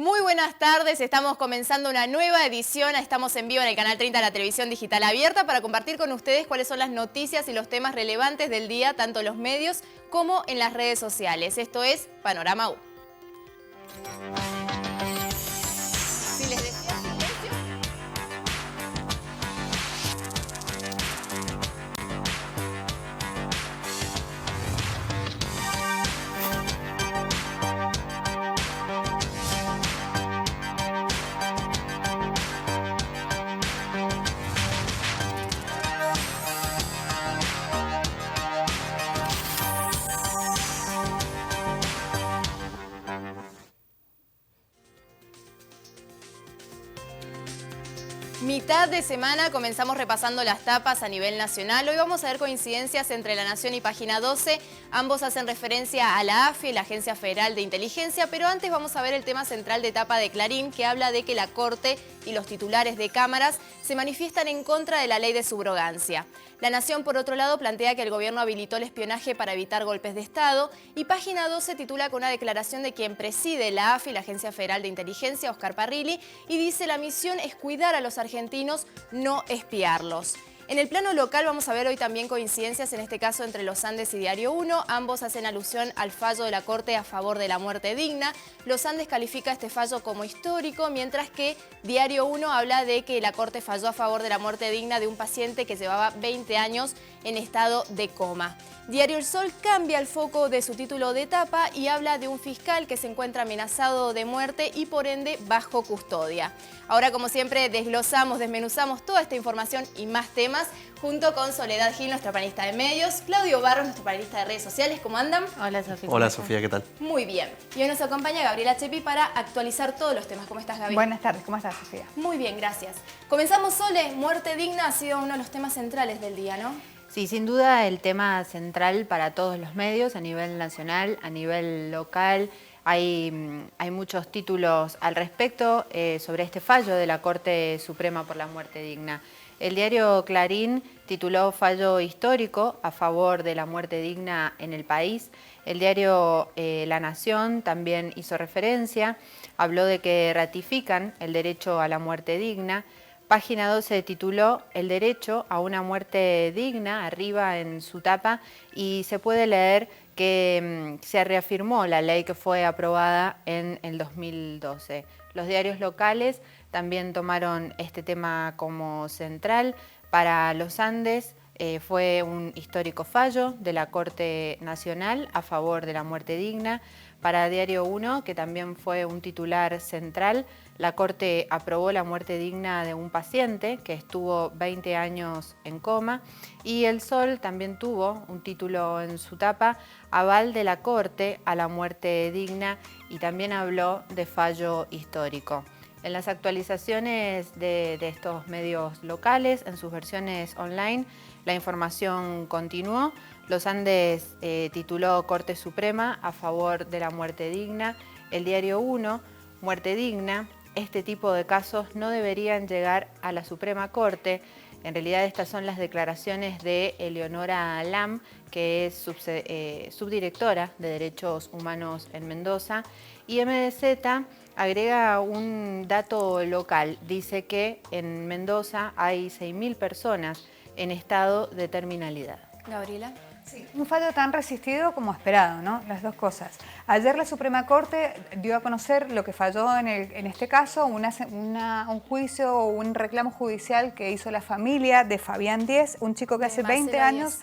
Muy buenas tardes, estamos comenzando una nueva edición, estamos en vivo en el Canal 30 de la Televisión Digital Abierta para compartir con ustedes cuáles son las noticias y los temas relevantes del día, tanto en los medios como en las redes sociales. Esto es Panorama U. Si les decía silencio. Mitad de semana comenzamos repasando las tapas a nivel nacional. Hoy vamos a ver coincidencias entre La Nación y Página 12. Ambos hacen referencia a la AFI, la Agencia Federal de Inteligencia, pero antes vamos a ver el tema central de tapa de Clarín, que habla de que la Corte y los titulares de cámaras se manifiestan en contra de la ley de subrogancia. La Nación, por otro lado, plantea que el gobierno habilitó el espionaje para evitar golpes de Estado y Página 12 titula con una declaración de quien preside la AFI, la Agencia Federal de Inteligencia, Oscar Parrilli, y dice la misión es cuidar a los argentinos, no espiarlos. En el plano local vamos a ver hoy también coincidencias, en este caso entre Los Andes y Diario 1. Ambos hacen alusión al fallo de la Corte a favor de la muerte digna. Los Andes califica este fallo como histórico, mientras que Diario 1 habla de que la Corte falló a favor de la muerte digna de un paciente que llevaba 20 años en estado de coma. Diario El Sol cambia el foco de su título de tapa y habla de un fiscal que se encuentra amenazado de muerte y por ende bajo custodia. Ahora, como siempre, desmenuzamos toda esta información y más temas junto con Soledad Gil, nuestra panelista de medios, Claudio Barros, nuestro panelista de redes sociales. ¿Cómo andan? Hola, Sofía. Hola, Sofía, ¿qué tal? Muy bien. Y hoy nos acompaña Gabriela Chepi para actualizar todos los temas. ¿Cómo estás, Gaby? Buenas tardes, ¿cómo estás, Sofía? Muy bien, gracias. Comenzamos, Sole. Muerte digna ha sido uno de los temas centrales del día, ¿no? Sí, sin duda el tema central para todos los medios a nivel nacional, a nivel local. Hay muchos títulos al respecto sobre este fallo de la Corte Suprema por la muerte digna. El diario Clarín tituló Fallo histórico a favor de la muerte digna en el país. El diario La Nación también hizo referencia, habló de que ratifican el derecho a la muerte digna. Página 12 tituló El derecho a una muerte digna, arriba en su tapa, y se puede leer que se reafirmó la ley que fue aprobada en el 2012. Los diarios locales también tomaron este tema como central. Para Los Andes fue un histórico fallo de la Corte Nacional a favor de la muerte digna. Para Diario 1, que también fue un titular central, la Corte aprobó la muerte digna de un paciente que estuvo 20 años en coma. Y El Sol también tuvo un título en su tapa, Aval de la Corte a la muerte digna, y también habló de fallo histórico. En las actualizaciones de estos medios locales, en sus versiones online, la información continuó. Los Andes tituló Corte Suprema a favor de la muerte digna. El Diario 1, muerte digna. Este tipo de casos no deberían llegar a la Suprema Corte. En realidad estas son las declaraciones de Eleonora Lam, que es subdirectora de Derechos Humanos en Mendoza. Y MDZ agrega un dato local. Dice que en Mendoza hay 6.000 personas en estado de terminalidad. Gabriela. Sí, un fallo tan resistido como esperado, ¿no? Las dos cosas. Ayer la Suprema Corte dio a conocer lo que falló en este caso, un juicio o un reclamo judicial que hizo la familia de Fabián Díez, un chico que hace 20 años,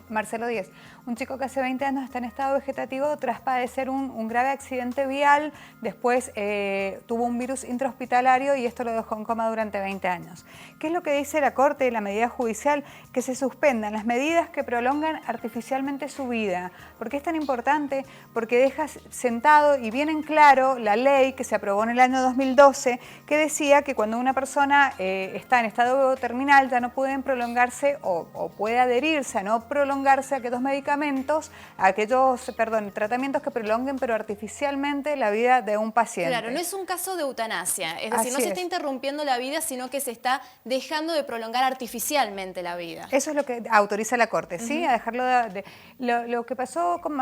Marcelo Díez, un chico que hace 20 años está en estado vegetativo tras padecer un grave accidente vial, después tuvo un virus intrahospitalario y esto lo dejó en coma durante 20 años. ¿Qué es lo que dice la Corte y la medida judicial? Que se suspendan las medidas que prolongan artificialmente su vida. ¿Por qué es tan importante? Porque deja sentado y bien en claro la ley que se aprobó en el año 2012 que decía que cuando una persona está en estado terminal ya no pueden prolongarse o puede adherirse a no prolongarse aquellos medicamentos, tratamientos que prolonguen pero artificialmente la vida de un paciente. Claro, no es un caso de eutanasia, es decir, no se está interrumpiendo la vida, sino que se está dejando de prolongar artificialmente la vida. Eso es lo que autoriza la Corte, ¿sí? A dejarlo Lo que pasó con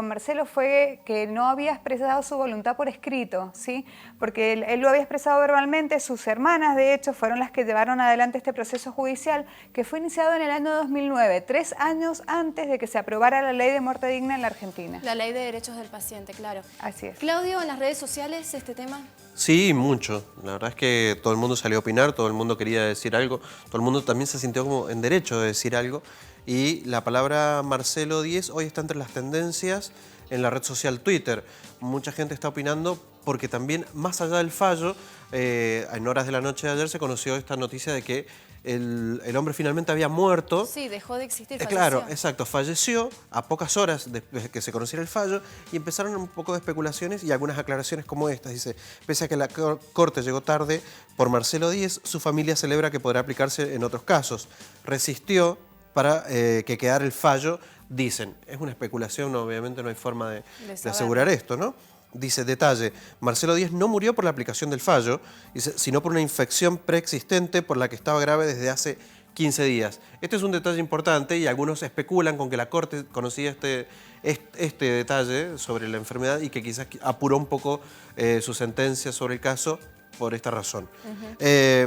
Marcelo fue que no había expresado su voluntad por escrito, ¿sí? Porque él lo había expresado verbalmente, sus hermanas, de hecho, fueron las que llevaron adelante este proceso judicial, que fue iniciado en el año 2009, 3 años antes de que se aprobara la ley de muerte digna en la Argentina. La ley de derechos del paciente, claro. Así es. Claudio, ¿en las redes sociales este tema? Sí, mucho. La verdad es que todo el mundo salió a opinar, todo el mundo quería decir algo, todo el mundo también se sintió como en derecho de decir algo. Y la palabra Marcelo Díez hoy está entre las tendencias en la red social Twitter. Mucha gente está opinando porque también, más allá del fallo, en horas de la noche de ayer se conoció esta noticia de que el hombre finalmente había muerto. Sí, dejó de existir, falleció. Claro, exacto, falleció a pocas horas después de que se conociera el fallo y empezaron un poco de especulaciones y algunas aclaraciones como estas. Dice, pese a que la corte llegó tarde por Marcelo Díez, su familia celebra que podrá aplicarse en otros casos. Resistió para que quedara el fallo, dicen. Es una especulación, obviamente no hay forma de asegurar esto, ¿no? Dice, detalle, Marcelo Díez no murió por la aplicación del fallo, dice, sino por una infección preexistente por la que estaba grave desde hace 15 días. Este es un detalle importante y algunos especulan con que la Corte conocía este detalle sobre la enfermedad y que quizás apuró un poco su sentencia sobre el caso por esta razón.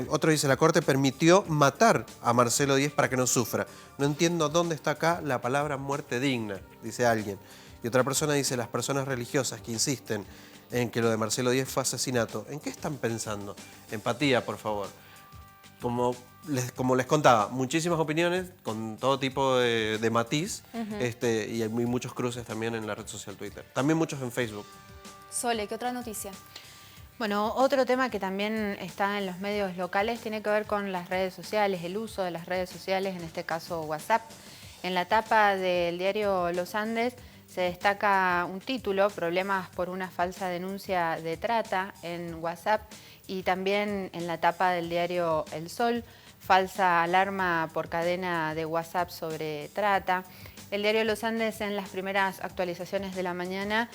Otro dice, la Corte permitió matar a Marcelo Díez para que no sufra. No entiendo dónde está acá la palabra muerte digna, dice alguien. Y otra persona dice, las personas religiosas que insisten en que lo de Marcelo Díez fue asesinato, ¿en qué están pensando? Empatía, por favor. Como les contaba, muchísimas opiniones con todo tipo de matiz y hay muchos cruces también en la red social Twitter. También muchos en Facebook. Sole, ¿qué otra noticia? Bueno, otro tema que también está en los medios locales tiene que ver con las redes sociales, el uso de las redes sociales, en este caso WhatsApp. En la tapa del diario Los Andes se destaca un título, problemas por una falsa denuncia de trata en WhatsApp, y también en la tapa del diario El Sol, falsa alarma por cadena de WhatsApp sobre trata. El diario Los Andes en las primeras actualizaciones de la mañana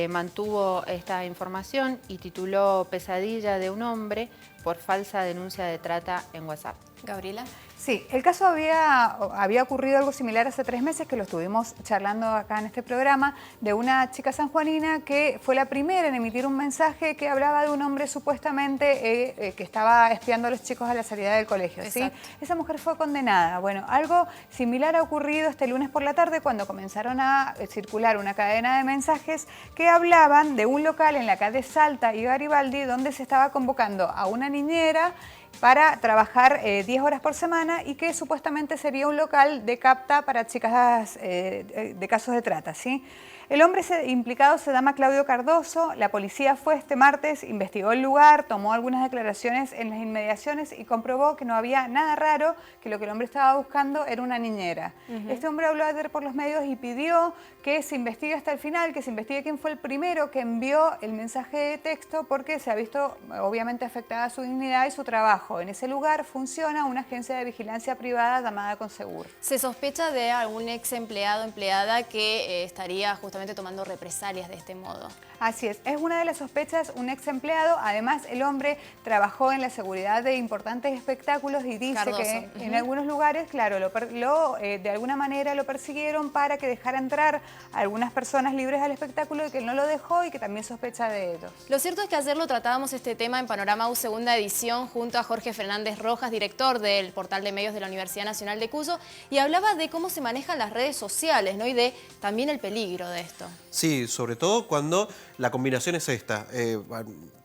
mantuvo esta información y tituló Pesadilla de un hombre por falsa denuncia de trata en WhatsApp. Gabriela. Sí, el caso había ocurrido algo similar hace 3 meses, que lo estuvimos charlando acá en este programa, de una chica sanjuanina que fue la primera en emitir un mensaje que hablaba de un hombre supuestamente que estaba espiando a los chicos a la salida del colegio. ¿Sí? Esa mujer fue condenada. Bueno, algo similar ha ocurrido este lunes por la tarde cuando comenzaron a circular una cadena de mensajes que hablaban de un local en la calle Salta y Garibaldi donde se estaba convocando a una niñera para trabajar 10 horas por semana y que supuestamente sería un local de capta para chicas de casos de trata, ¿sí? El hombre implicado se llama Claudio Cardoso. La policía fue este martes, investigó el lugar, tomó algunas declaraciones en las inmediaciones y comprobó que no había nada raro, que lo que el hombre estaba buscando era una niñera. Este hombre habló ayer por los medios y pidió que se investigue hasta el final, que se investigue quién fue el primero que envió el mensaje de texto, porque se ha visto obviamente afectada su dignidad y su trabajo. En ese lugar funciona una agencia de vigilancia privada llamada Consegur. Se sospecha de algún ex empleado o empleada que estaría justamente tomando represalias de este modo. Así es una de las sospechas, un ex empleado. Además, el hombre trabajó en la seguridad de importantes espectáculos y dice Cardoso. Que en algunos lugares, claro, de alguna manera lo persiguieron para que dejara entrar a algunas personas libres al espectáculo y que él no lo dejó y que también sospecha de ellos. Lo cierto es que ayer lo tratábamos este tema en Panorama U segunda edición junto a Jorge Fernández Rojas, director del portal de medios de la Universidad Nacional de Cuyo, y hablaba de cómo se manejan las redes sociales, ¿no? Y de también el peligro de esto. Sí, sobre todo cuando la combinación es esta.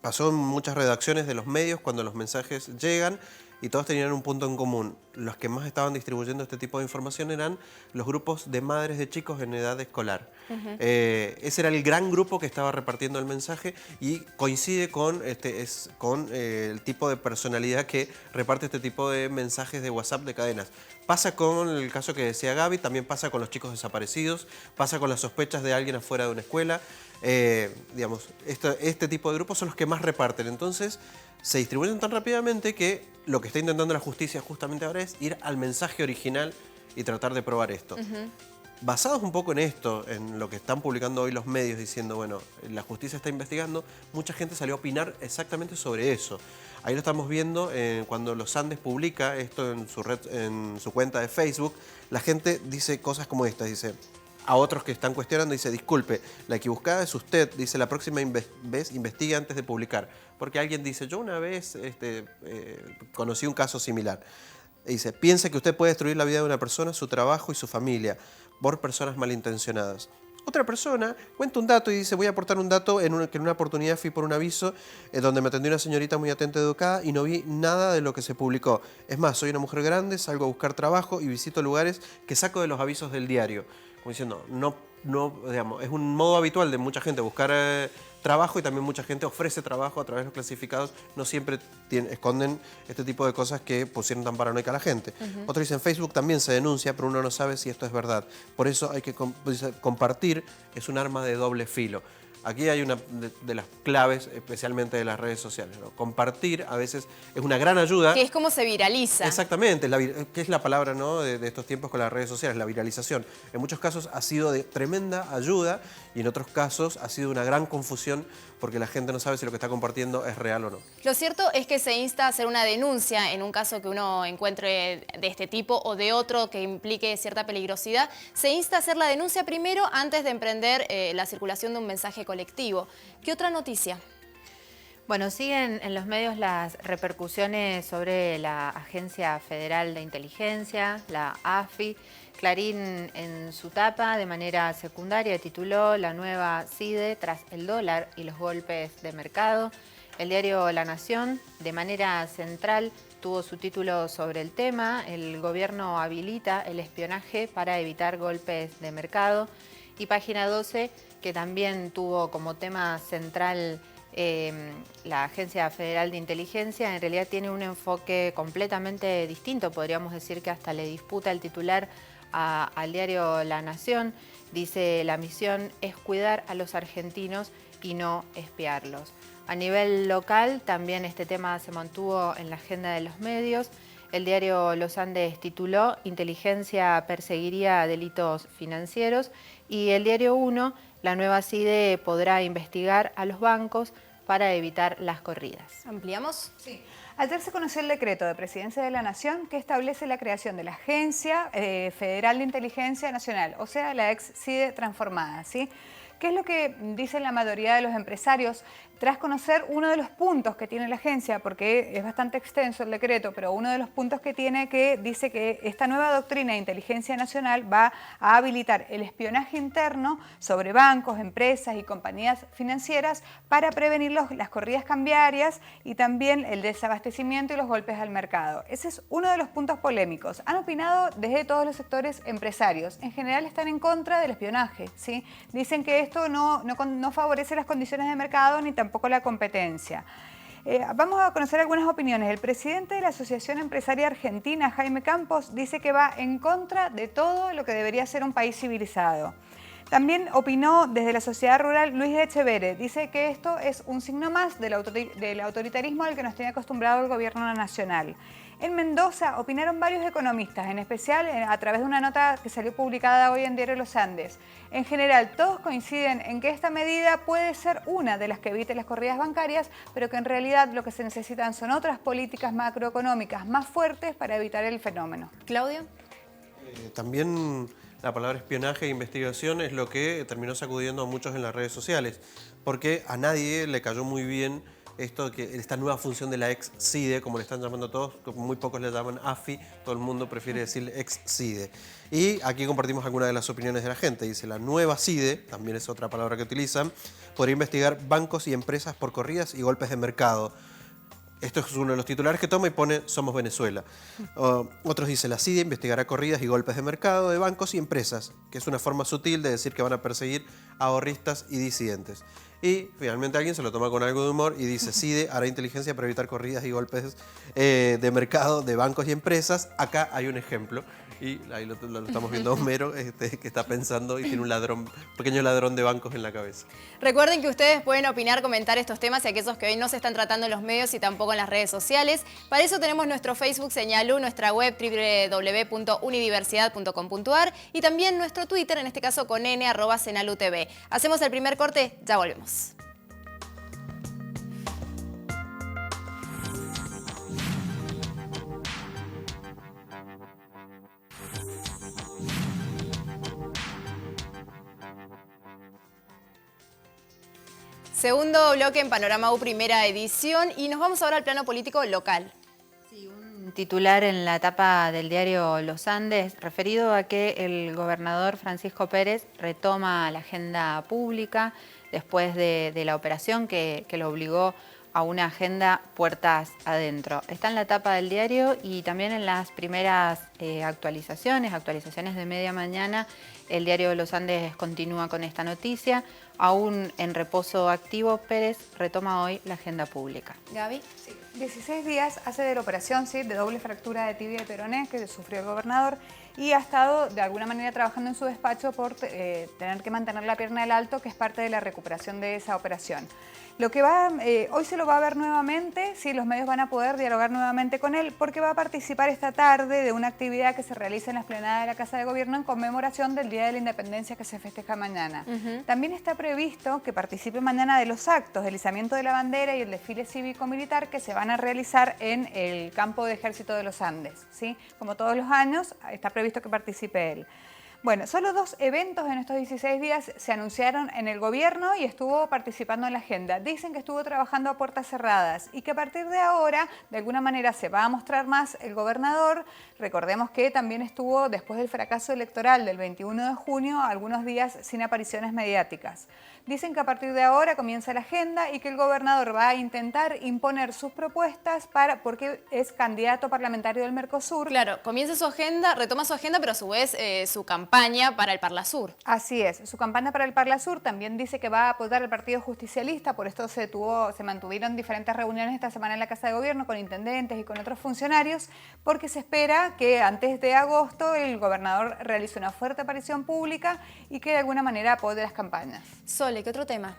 Pasó en muchas redacciones de los medios cuando los mensajes llegan y todos tenían un punto en común. Los que más estaban distribuyendo este tipo de información eran los grupos de madres de chicos en edad escolar. Ese era el gran grupo que estaba repartiendo el mensaje y coincide con el tipo de personalidad que reparte este tipo de mensajes de WhatsApp de cadenas. Pasa con el caso que decía Gaby, también pasa con los chicos desaparecidos, pasa con las sospechas de alguien afuera de una escuela. Digamos, este tipo de grupos son los que más reparten. Entonces, se distribuyen tan rápidamente que lo que está intentando la justicia justamente ahora es ir al mensaje original y tratar de probar esto. Basados un poco en esto, en lo que están publicando hoy los medios diciendo, bueno, la justicia está investigando, mucha gente salió a opinar exactamente sobre eso. Ahí lo estamos viendo cuando Los Andes publica esto en su cuenta de Facebook, la gente dice cosas como estas, dice... A otros que están cuestionando, dice, disculpe, la equivocada es usted, dice, la próxima vez investigue antes de publicar. Porque alguien dice, yo una vez conocí un caso similar. Dice, piensa que usted puede destruir la vida de una persona, su trabajo y su familia, por personas malintencionadas. Otra persona cuenta un dato y dice, voy a aportar un dato que en una oportunidad fui por un aviso donde me atendió una señorita muy atenta y educada y no vi nada de lo que se publicó. Es más, soy una mujer grande, salgo a buscar trabajo y visito lugares que saco de los avisos del diario. Como diciendo, digamos, es un modo habitual de mucha gente buscar trabajo y también mucha gente ofrece trabajo a través de los clasificados. No siempre esconden este tipo de cosas que pusieron tan paranoica a la gente. Otros dicen, Facebook también se denuncia, pero uno no sabe si esto es verdad. Por eso hay que compartir, es un arma de doble filo. Aquí hay una de las claves, especialmente de las redes sociales, ¿no? Compartir a veces es una gran ayuda. Que es como se viraliza. Exactamente, que es la palabra, ¿no?, de estos tiempos con las redes sociales, la viralización. En muchos casos ha sido de tremenda ayuda y en otros casos ha sido una gran confusión porque la gente no sabe si lo que está compartiendo es real o no. Lo cierto es que se insta a hacer una denuncia en un caso que uno encuentre de este tipo o de otro que implique cierta peligrosidad. Se insta a hacer la denuncia primero antes de emprender la circulación de un mensaje colectivo. ¿Qué otra noticia? Bueno, siguen en los medios las repercusiones sobre la Agencia Federal de Inteligencia, la AFI. Clarín en su tapa de manera secundaria tituló La nueva CIDE tras el dólar y los golpes de mercado. El diario La Nación de manera central tuvo su título sobre el tema. El gobierno habilita el espionaje para evitar golpes de mercado. Y Página 12, que también tuvo como tema central la Agencia Federal de Inteligencia, en realidad tiene un enfoque completamente distinto. Podríamos decir que hasta le disputa el titular al diario La Nación. Dice, la misión es cuidar a los argentinos y no espiarlos. A nivel local también este tema se mantuvo en la agenda de los medios. El diario Los Andes tituló Inteligencia perseguiría delitos financieros y el diario 1, la nueva CIDE podrá investigar a los bancos para evitar las corridas. ¿Ampliamos? Sí. Ayer se conoció el decreto de Presidencia de la Nación que establece la creación de la Agencia Federal de Inteligencia Nacional, o sea, la ex CIDE transformada, ¿sí? ¿Qué es lo que dicen la mayoría de los empresarios? Tras conocer uno de los puntos que tiene la agencia, porque es bastante extenso el decreto, pero uno de los puntos que tiene que dice que esta nueva doctrina de inteligencia nacional va a habilitar el espionaje interno sobre bancos, empresas y compañías financieras para prevenir las corridas cambiarias y también el desabastecimiento y los golpes al mercado. Ese es uno de los puntos polémicos. Han opinado desde todos los sectores empresarios. En general están en contra del espionaje, ¿sí? Dicen que esto no favorece las condiciones de mercado ni tampoco la competencia. Vamos a conocer algunas opiniones. El presidente de la Asociación Empresaria Argentina, Jaime Campos, dice que va en contra de todo lo que debería ser un país civilizado. También opinó desde la sociedad rural Luis Echeverre. Dice que esto es un signo más del autoritarismo al que nos tiene acostumbrado el gobierno nacional. En Mendoza opinaron varios economistas, en especial a través de una nota que salió publicada hoy en Diario Los Andes. En general, todos coinciden en que esta medida puede ser una de las que evite las corridas bancarias, pero que en realidad lo que se necesitan son otras políticas macroeconómicas más fuertes para evitar el fenómeno. Claudio. También la palabra espionaje e investigación es lo que terminó sacudiendo a muchos en las redes sociales, porque a nadie le cayó muy bien esta nueva función de la ex-CIDE, como le están llamando todos, muy pocos le llaman AFI, todo el mundo prefiere decir ex-CIDE. Y aquí compartimos algunas de las opiniones de la gente. Dice, la nueva CIDE, también es otra palabra que utilizan, podría investigar bancos y empresas por corridas y golpes de mercado. Esto es uno de los titulares que toma y pone Somos Venezuela. Otros dicen, la CIDE investigará corridas y golpes de mercado de bancos y empresas, que es una forma sutil de decir que van a perseguir a ahorristas y disidentes. Y finalmente alguien se lo toma con algo de humor y dice, CIDE hará inteligencia para evitar corridas y golpes de mercado de bancos y empresas. Acá hay un ejemplo. Y ahí lo estamos viendo a Homero, que está pensando y tiene un pequeño ladrón de bancos en la cabeza. Recuerden que ustedes pueden opinar, comentar estos temas y aquellos que hoy no se están tratando en los medios y tampoco en las redes sociales. Para eso tenemos nuestro Facebook Señalú, nuestra web www.unidiversidad.com.ar y también nuestro Twitter, en este caso con n, @senalutv. Hacemos el primer corte, ya volvemos. Segundo bloque en Panorama U, primera edición, y nos vamos ahora al plano político local. Sí, un titular en la tapa del diario Los Andes referido a que el gobernador Francisco Pérez retoma la agenda pública después de la operación que lo obligó a una agenda puertas adentro. Está en la tapa del diario y también en las primeras actualizaciones de media mañana. El diario de Los Andes continúa con esta noticia. Aún en reposo activo, Pérez retoma hoy la agenda pública. Gaby. Sí, 16 días hace de la operación, ¿sí?, de doble fractura de tibia y peroné que sufrió el gobernador y ha estado de alguna manera trabajando en su despacho por tener que mantener la pierna del alto, que es parte de la recuperación de esa operación. Lo que hoy se lo va a ver nuevamente, sí, los medios van a poder dialogar nuevamente con él porque va a participar esta tarde de una actividad que se realiza en la explanada de la Casa de Gobierno en conmemoración del Día de la Independencia que se festeja mañana. También está previsto que participe mañana de los actos del izamiento de la bandera y el desfile cívico-militar que se van a realizar en el campo de ejército de los Andes, ¿sí? Como todos los años, está previsto que participe él. Bueno, solo 2 eventos en estos 16 días se anunciaron en el gobierno y estuvo participando en la agenda. Dicen que estuvo trabajando a puertas cerradas y que a partir de ahora, de alguna manera, se va a mostrar más el gobernador. Recordemos que también estuvo, después del fracaso electoral del 21 de junio, algunos días sin apariciones mediáticas. Dicen que a partir de ahora comienza la agenda y que el gobernador va a intentar imponer sus propuestas porque es candidato parlamentario del Mercosur. Claro, comienza su agenda, retoma su agenda, pero a su vez su campaña para el Parlasur. Así es, su campaña para el Parlasur también dice que va a apoyar al Partido Justicialista, por esto se mantuvieron diferentes reuniones esta semana en la Casa de Gobierno con intendentes y con otros funcionarios, porque se espera que antes de agosto el gobernador realice una fuerte aparición pública y que de alguna manera apoye las campañas. Sole, ¿qué otro tema?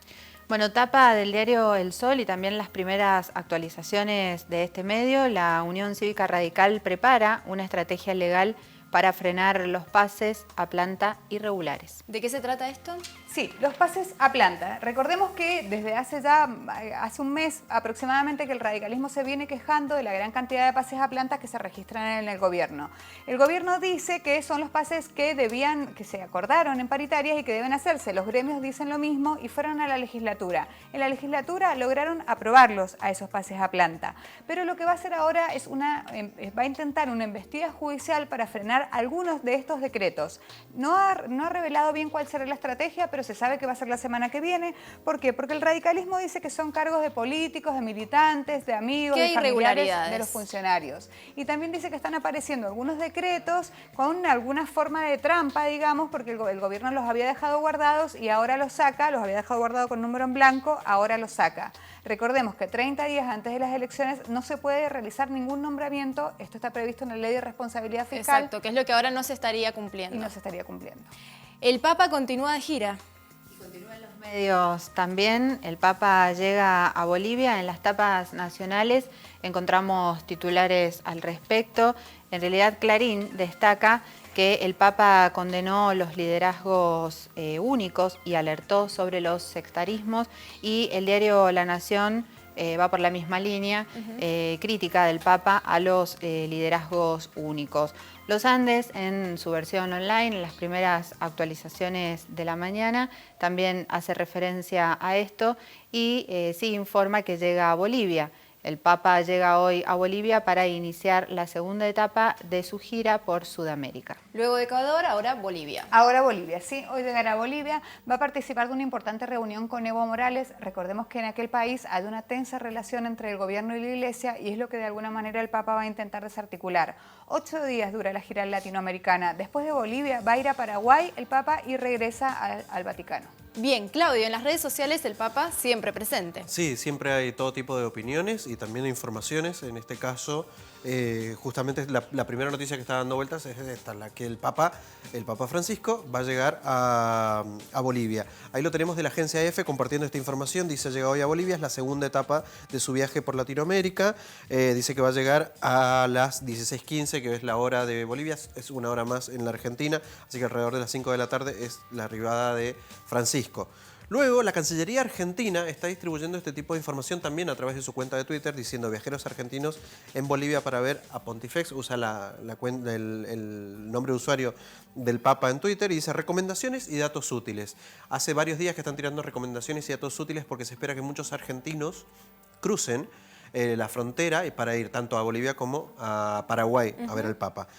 Bueno, tapa del diario El Sol y también las primeras actualizaciones de este medio. La Unión Cívica Radical prepara una estrategia legal para frenar los pases a planta irregulares. ¿De qué se trata esto? Sí, los pases a planta. Recordemos que desde hace un mes aproximadamente que el radicalismo se viene quejando de la gran cantidad de pases a planta que se registran en el gobierno. El gobierno dice que son los pases que se acordaron en paritarias y que deben hacerse. Los gremios dicen lo mismo y fueron a la legislatura. En la legislatura lograron aprobarlos a esos pases a planta. Pero lo que va a hacer ahora es va a intentar una embestida judicial para frenar algunos de estos decretos. No ha revelado bien cuál será la estrategia, pero se sabe que va a ser la semana que viene. ¿Por qué? Porque el radicalismo dice que son cargos de políticos, de militantes, de amigos, de familiares de los funcionarios. Y también dice que están apareciendo algunos decretos con alguna forma de trampa, digamos, porque el gobierno los había dejado guardados y ahora los saca, los había dejado guardados con número en blanco, ahora los saca. Recordemos que 30 días antes de las elecciones no se puede realizar ningún nombramiento, esto está previsto en la Ley de Responsabilidad Fiscal. Exacto, que es lo que ahora no se estaría cumpliendo. Y no se estaría cumpliendo. El Papa continúa de gira. Continúan los medios también. El Papa llega a Bolivia. En las tapas nacionales encontramos titulares al respecto. En realidad, Clarín destaca que el Papa condenó los liderazgos únicos y alertó sobre los sectarismos, y el diario La Nación va por la misma línea, crítica del Papa a los liderazgos únicos. Los Andes, en su versión online, en las primeras actualizaciones de la mañana, también hace referencia a esto y sí informa que llega a Bolivia. El Papa llega hoy a Bolivia para iniciar la segunda etapa de su gira por Sudamérica. Luego de Ecuador, ahora Bolivia. Ahora Bolivia, sí. Hoy llegará a Bolivia. Va a participar de una importante reunión con Evo Morales. Recordemos que en aquel país hay una tensa relación entre el gobierno y la iglesia y es lo que de alguna manera el Papa va a intentar desarticular. 8 días dura la gira latinoamericana. Después de Bolivia va a ir a Paraguay el Papa y regresa al Vaticano. Bien, Claudio, en las redes sociales el Papa siempre presente. Sí, siempre hay todo tipo de opiniones y también de informaciones. En este caso, justamente la primera noticia que está dando vueltas es esta, la que el Papa Francisco va a llegar a Bolivia. Ahí lo tenemos de la agencia EFE compartiendo esta información. Dice, llega hoy a Bolivia, es la segunda etapa de su viaje por Latinoamérica. Dice que va a llegar a las 16:15, que es la hora de Bolivia, es una hora más en la Argentina, así que alrededor de las 5 de la tarde es la arribada de Francisco. Luego, la Cancillería Argentina está distribuyendo este tipo de información también a través de su cuenta de Twitter, diciendo viajeros argentinos en Bolivia para ver a Pontifex. Usa el nombre de usuario del Papa en Twitter y dice recomendaciones y datos útiles. Hace varios días que están tirando recomendaciones y datos útiles porque se espera que muchos argentinos crucen la frontera para ir tanto a Bolivia como a Paraguay a ver al Papa.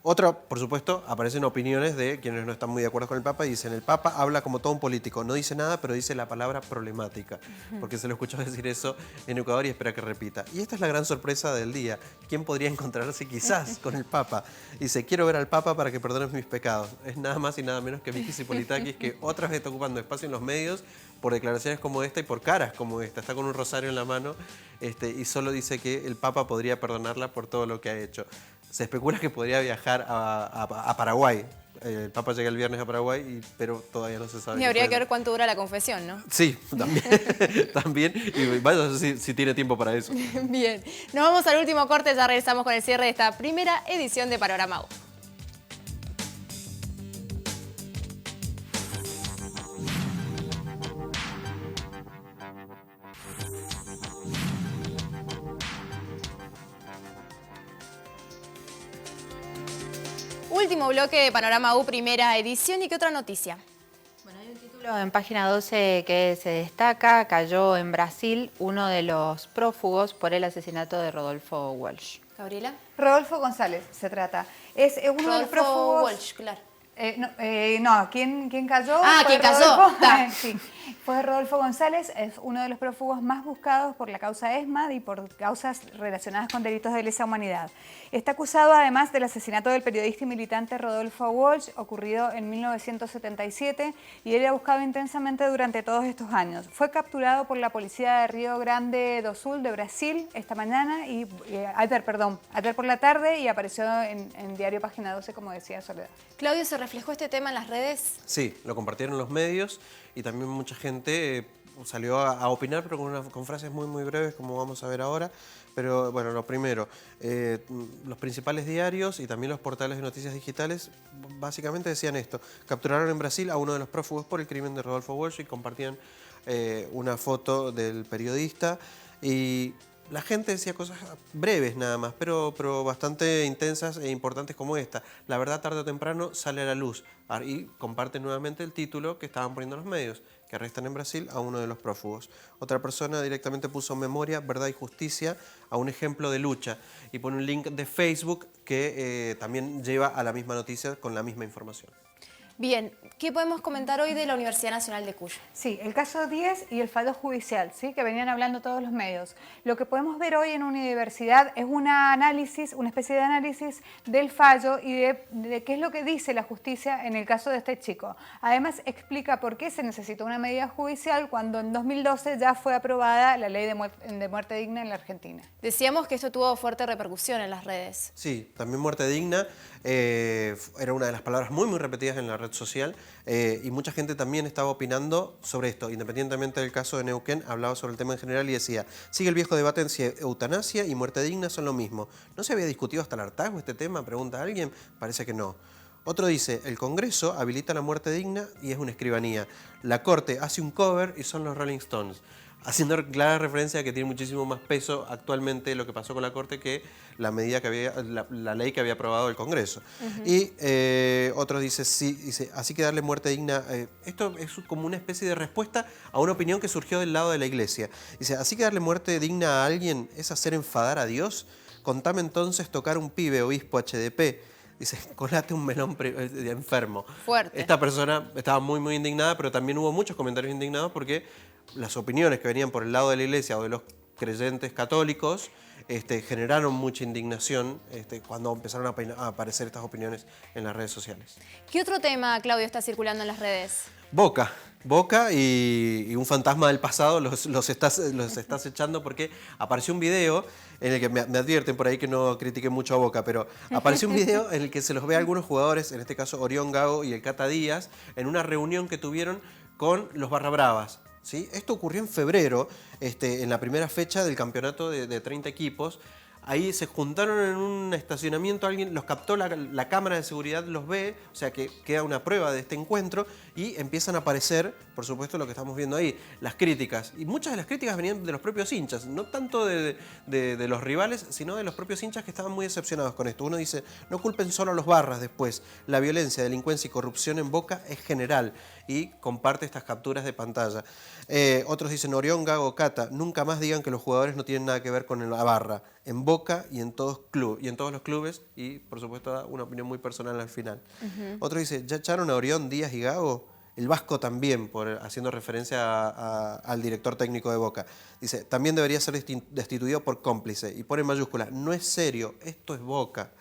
Otra, por supuesto, aparecen opiniones de quienes no están muy de acuerdo con el Papa y dicen, el Papa habla como todo un político, no dice nada, pero dice la palabra problemática, porque se lo escuchó decir eso en Ecuador y espera que repita. Y esta es la gran sorpresa del día. ¿Quién podría encontrarse quizás con el Papa? Dice, quiero ver al Papa para que perdones mis pecados. Es nada más y nada menos que Mikis Politakis, que otra vez está ocupando espacio en los medios por declaraciones como esta y por caras como esta. Está con un rosario en la mano y solo dice que el Papa podría perdonarla por todo lo que ha hecho. Se especula que podría viajar a Paraguay. El Papa llega el viernes a Paraguay, pero todavía no se sabe. Y habría que ver cuánto dura la confesión, ¿no? Sí, también. también. Y vaya si tiene tiempo para eso. Bien, nos vamos al último corte, ya regresamos con el cierre de esta primera edición de Panorama U. Último bloque de Panorama U, primera edición. ¿Y qué otra noticia? Bueno, hay un título en página 12 que se destaca: cayó en Brasil uno de los prófugos por el asesinato de Rodolfo Walsh. Gabriela. Rodolfo González se trata. Es uno de los prófugos. Walsh, claro. ¿Quién cayó? Ah, Fue ¿quién cayó? Sí, fue Rodolfo González, es uno de los prófugos más buscados por la causa ESMAD y por causas relacionadas con delitos de lesa humanidad. Está acusado además del asesinato del periodista y militante Rodolfo Walsh, ocurrido en 1977, y él ha buscado intensamente durante todos estos años. Fue capturado por la policía de Río Grande do Sul de Brasil esta mañana, ayer por la tarde, y apareció en Diario Página 12, como decía Soledad. Claudio, ¿se reflejó este tema en las redes? Sí, lo compartieron los medios y también mucha gente salió a opinar, pero con frases muy, muy breves, como vamos a ver ahora. Pero bueno, lo primero, los principales diarios y también los portales de noticias digitales básicamente decían esto: capturaron en Brasil a uno de los prófugos por el crimen de Rodolfo Walsh, y compartían una foto del periodista, y la gente decía cosas breves nada más, pero bastante intensas e importantes como esta. La verdad tarde o temprano sale a la luz, y comparten nuevamente el título que estaban poniendo los medios, que arrestan en Brasil a uno de los prófugos. Otra persona directamente puso memoria, verdad y justicia, a un ejemplo de lucha, y pone un link de Facebook que también lleva a la misma noticia con la misma información. Bien, ¿qué podemos comentar hoy de la Universidad Nacional de Cuyo? Sí, el caso 10 y el fallo judicial, ¿sí?, que venían hablando todos los medios. Lo que podemos ver hoy en Universidad es una especie de análisis del fallo y de qué es lo que dice la justicia en el caso de este chico. Además, explica por qué se necesitó una medida judicial cuando en 2012 ya fue aprobada la ley de muerte digna en la Argentina. Decíamos que esto tuvo fuerte repercusión en las redes. Sí, también muerte digna era una de las palabras muy, muy repetidas en la red social, y mucha gente también estaba opinando sobre esto. Independientemente del caso de Neuquén, hablaba sobre el tema en general y decía: sigue el viejo debate en si eutanasia y muerte digna son lo mismo. ¿No se había discutido hasta el hartazgo este tema?, pregunta alguien. Parece que no. Otro dice: el Congreso habilita la muerte digna y es una escribanía. La Corte hace un cover y son los Rolling Stones. Haciendo clara referencia a que tiene muchísimo más peso actualmente lo que pasó con la Corte que la medida que había, la ley que había aprobado el Congreso. Y otro dice, así que darle muerte digna. Esto es como una especie de respuesta a una opinión que surgió del lado de la Iglesia. Dice: así que darle muerte digna a alguien es hacer enfadar a Dios. Contame entonces tocar un pibe obispo HDP. Dice: colate un melón de enfermo. Fuerte. Esta persona estaba muy, muy indignada, pero también hubo muchos comentarios indignados porque las opiniones que venían por el lado de la Iglesia o de los creyentes católicos generaron mucha indignación cuando empezaron a aparecer estas opiniones en las redes sociales. ¿Qué otro tema, Claudio, está circulando en las redes? Boca. Boca y un fantasma del pasado los estás echando porque apareció un video en el que me advierten por ahí que no critiquen mucho a Boca, pero apareció un video en el que se los ve a algunos jugadores, en este caso Orión Gago y el Cata Díaz, en una reunión que tuvieron con los Barra Bravas. ¿Sí? Esto ocurrió en febrero, en la primera fecha del campeonato de 30 equipos. Ahí se juntaron en un estacionamiento, alguien los captó, la cámara de seguridad los ve, o sea que queda una prueba de este encuentro y empiezan a aparecer, por supuesto, lo que estamos viendo ahí, las críticas. Y muchas de las críticas venían de los propios hinchas, no tanto de los rivales, sino de los propios hinchas que estaban muy decepcionados con esto. Uno dice, no culpen solo a los Barras después, la violencia, delincuencia y corrupción en Boca es general y comparte estas capturas de pantalla. Otros dicen, Orión, Gago, Cata, nunca más digan que los jugadores no tienen nada que ver con la barra, en Boca y en todos los clubes, y por supuesto una opinión muy personal al final. Otro dice, ¿ya echaron a Orión, Díaz y Gago? El Vasco también, haciendo referencia al director técnico de Boca. Dice, también debería ser destituido por cómplice, y pone en mayúscula, no es serio, esto es Boca.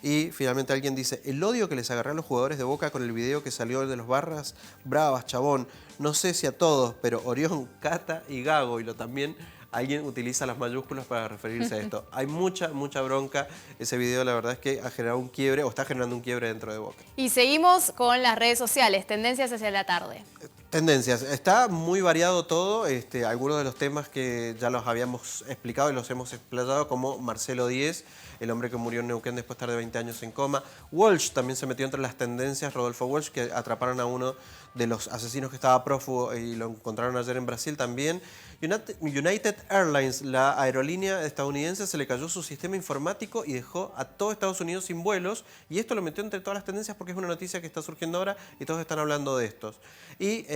Y finalmente alguien dice, el odio que les agarré a los jugadores de Boca con el video que salió de los Barras Bravas, chabón, no sé si a todos, pero Orión, Cata y Gago, y también alguien utiliza las mayúsculas para referirse a esto. Hay mucha bronca. Ese video la verdad es que ha generado un quiebre, o está generando un quiebre dentro de Boca. Y seguimos con las redes sociales, tendencias hacia la tarde. Tendencias. Está muy variado todo. Algunos de los temas que ya los habíamos explicado y los hemos explayado, como Marcelo Díez, el hombre que murió en Neuquén después de estar de 20 años en coma. Walsh también se metió entre las tendencias, Rodolfo Walsh, que atraparon a uno de los asesinos que estaba prófugo y lo encontraron ayer en Brasil también. United Airlines, la aerolínea estadounidense, se le cayó su sistema informático y dejó a todo Estados Unidos sin vuelos, y esto lo metió entre todas las tendencias porque es una noticia que está surgiendo ahora y todos están hablando de estos. Y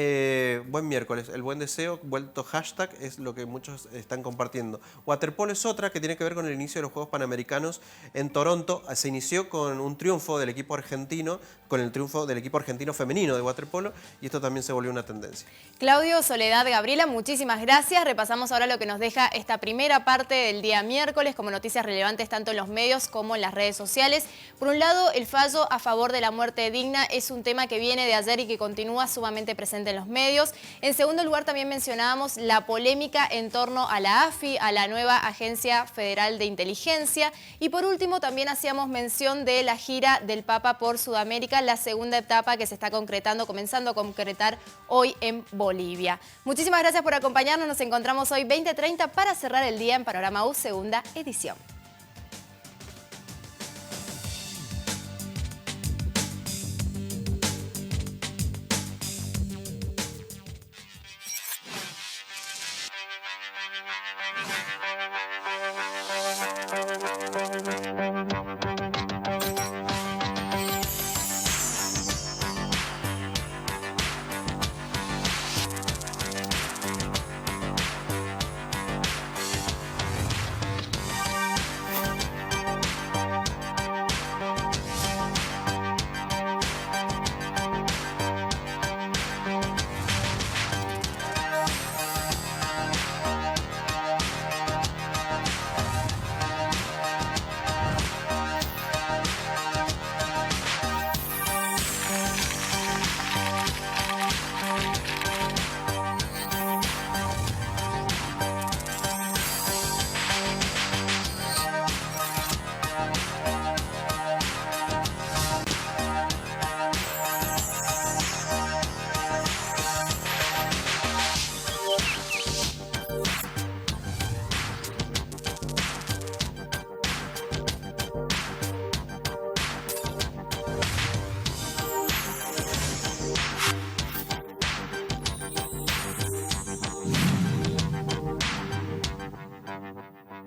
buen miércoles, el buen deseo, vuelto hashtag, es lo que muchos están compartiendo. Waterpolo es otra que tiene que ver con el inicio de los Juegos Panamericanos en Toronto. Se inició con un triunfo del equipo argentino, con el triunfo del equipo argentino femenino de waterpolo, y esto también se volvió una tendencia. Claudio, Soledad, Gabriela, muchísimas gracias. Repasamos ahora lo que nos deja esta primera parte del día miércoles como noticias relevantes tanto en los medios como en las redes sociales. Por un lado, el fallo a favor de la muerte digna es un tema que viene de ayer y que continúa sumamente presente en los medios. En segundo lugar, también mencionábamos la polémica en torno a la AFI, a la nueva Agencia Federal de Inteligencia. Y por último, también hacíamos mención de la gira del Papa por Sudamérica, la segunda etapa que se está comenzando a concretar hoy en Bolivia. Muchísimas gracias por acompañarnos. Nos encontramos hoy 20:30 para cerrar el día en Panorama U, segunda edición.